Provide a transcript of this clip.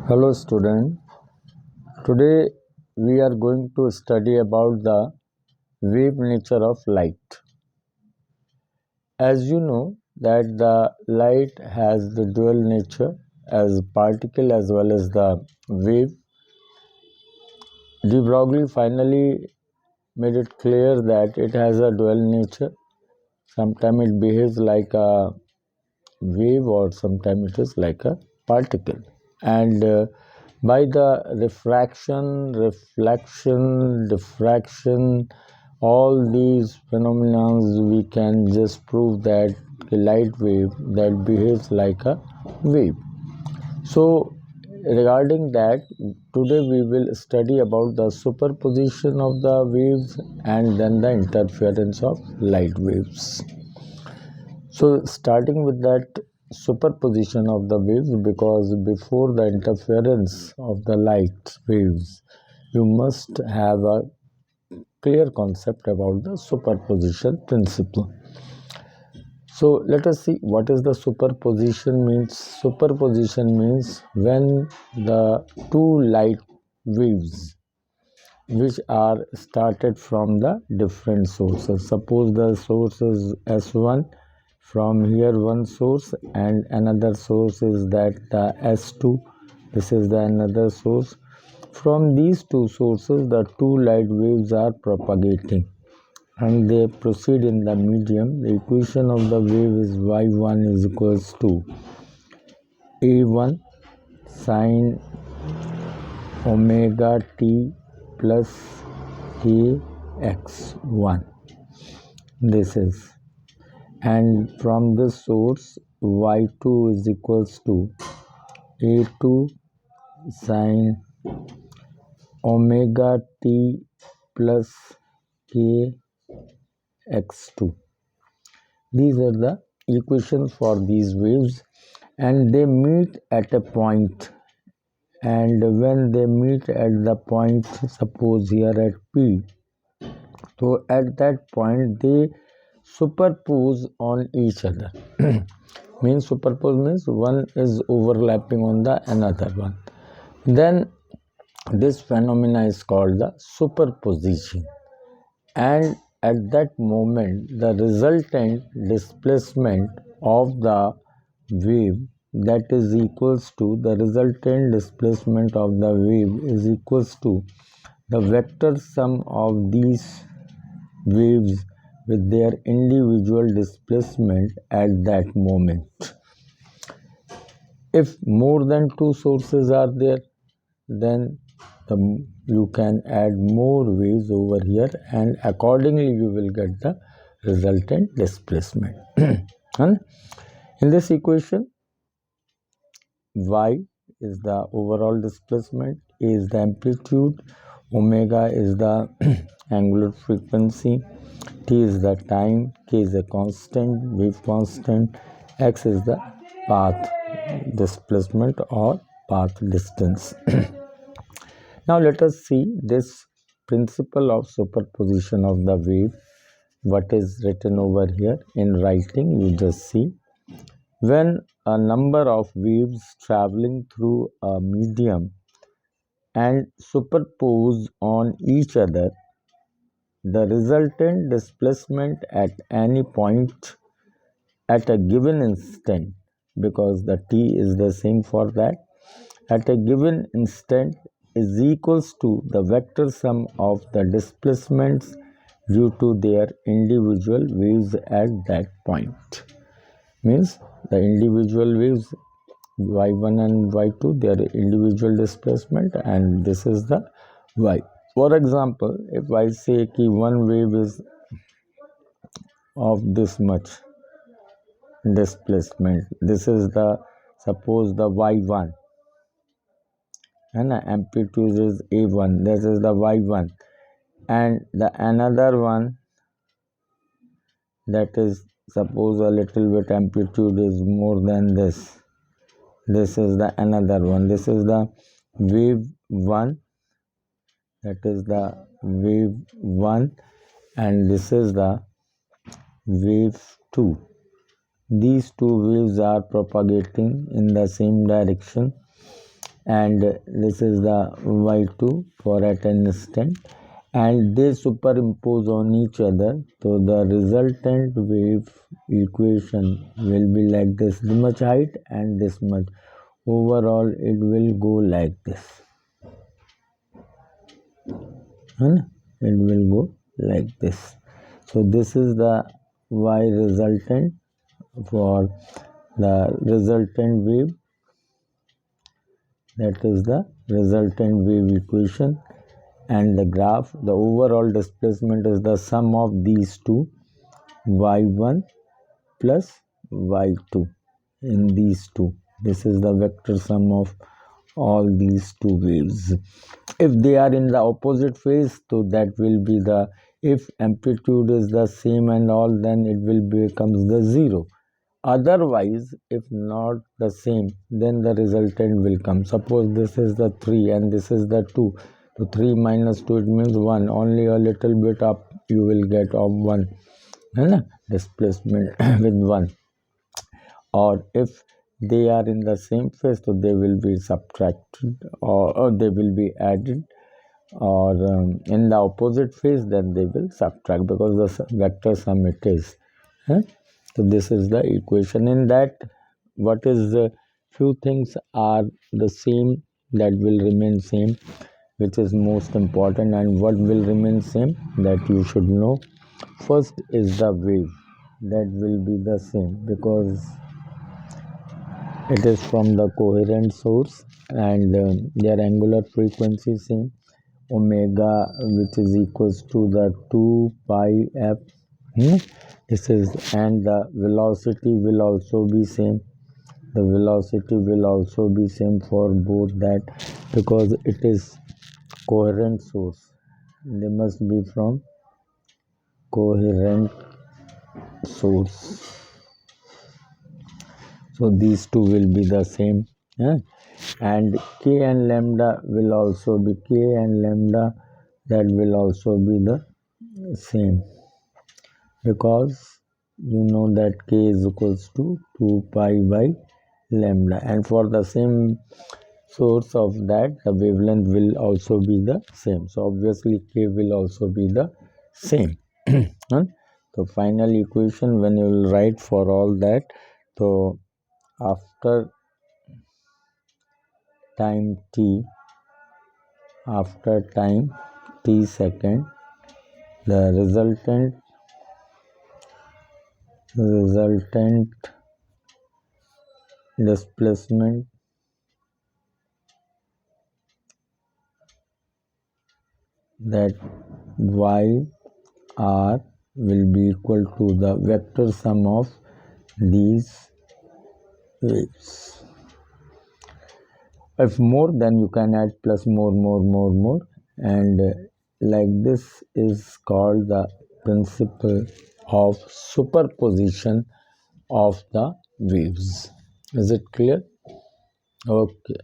Hello student, today we are going to study about the wave nature of light. As you know that the light has the dual nature as particle as well as the wave. De Broglie finally made it clear that it has a dual nature. Sometimes it behaves like a wave or sometimes it is like a particle. And by the reflection, diffraction, all these phenomena, we can just prove that a light wave that behaves like a wave. So, regarding that, today we will study about the superposition of the waves and then the interference of light waves. So starting with that superposition of the waves, because before the interference of the light waves, you must have a clear concept about the superposition principle. So let us see what is the superposition means. Superposition means when the two light waves which are started from the different sources. Suppose the source is S1, from here one source and another source is that the S2, this is the another source. From these two sources the two light waves are propagating and they proceed in the medium. The equation of the wave is y1 is equals to a1 sine omega t plus kx1. This is, and from this source y2 is equals to a2 sine omega t plus kx2. These are the equations for these waves, and they meet at a point, and when they meet at the point, suppose here at P, so at that point they superpose on each other. Means superpose means one is overlapping on the another one. Then this phenomena is called the superposition, and at that moment the resultant displacement of the wave, that is equals to the resultant displacement of the wave is equals to the vector sum of these waves with their individual displacement at that moment. If more than two sources are there, then you can add more waves over here and accordingly you will get the resultant displacement. And in this equation, y is the overall displacement, a is the amplitude, omega is the angular frequency, t is the time, k is a constant, wave constant, x is the path displacement or path distance. Now let us see this principle of superposition of the wave. What is written over here in writing, you just see. When a number of waves traveling through a medium and superpose on each other, the resultant displacement at any point at a given instant, because the t is the same for that, at a given instant is equals to the vector sum of the displacements due to their individual waves at that point. Means the individual waves y1 and y2, their individual displacement, and this is the y. For example, if I say कि one wave is of this much displacement, this is the, suppose the y1, and amplitude is a1, this is the y1, and the another one, that is, suppose a little bit amplitude is more than this, this is the another one, this is the wave 1, that is the wave 1, and this is the wave 2. These two waves are propagating in the same direction, and this is the y2 for at an instant, and they superimpose on each other. So the resultant wave equation will be like this much height and this much. Overall it will go like this, and it will go like this. So this is the y resultant for the resultant wave, that is the resultant wave equation. And the graph, the overall displacement is the sum of these two, y1 plus y2 in these two. This is the vector sum of all these two waves. If they are in the opposite phase, so that will be the, if amplitude is the same and all, then it will becomes the 0. Otherwise, if not the same, then the resultant will come. Suppose this is the 3 and this is the 2. So 3 minus 2, it means 1. Only a little bit up you will get of 1. Displacement with 1. Or if they are in the same phase, so they will be subtracted, or they will be added, or in the opposite phase, then they will subtract, because the vector sum it is. So this is the equation. In that, what is few things are the same, that will remain same, which is most important, and what will remain same, that you should know. First is the wave, that will be the same because it is from the coherent source, and their angular frequency same, omega, which is equals to the 2 pi f. This is, and the velocity will also be same. The velocity will also be same for both that, because it is coherent source. They must be from coherent source. So these two will be the same. And k and lambda will also be k and lambda, that will also be the same, because you know that k is equals to 2 pi by lambda, and for the same source of that, the wavelength will also be the same. So obviously k will also be the same. So final equation, when you will write for all that, so after time t, after time t second, the resultant displacement that y r will be equal to the vector sum of these waves. If more, then you can add plus more, and like this is called the principle of superposition of the waves. Is it clear? Okay.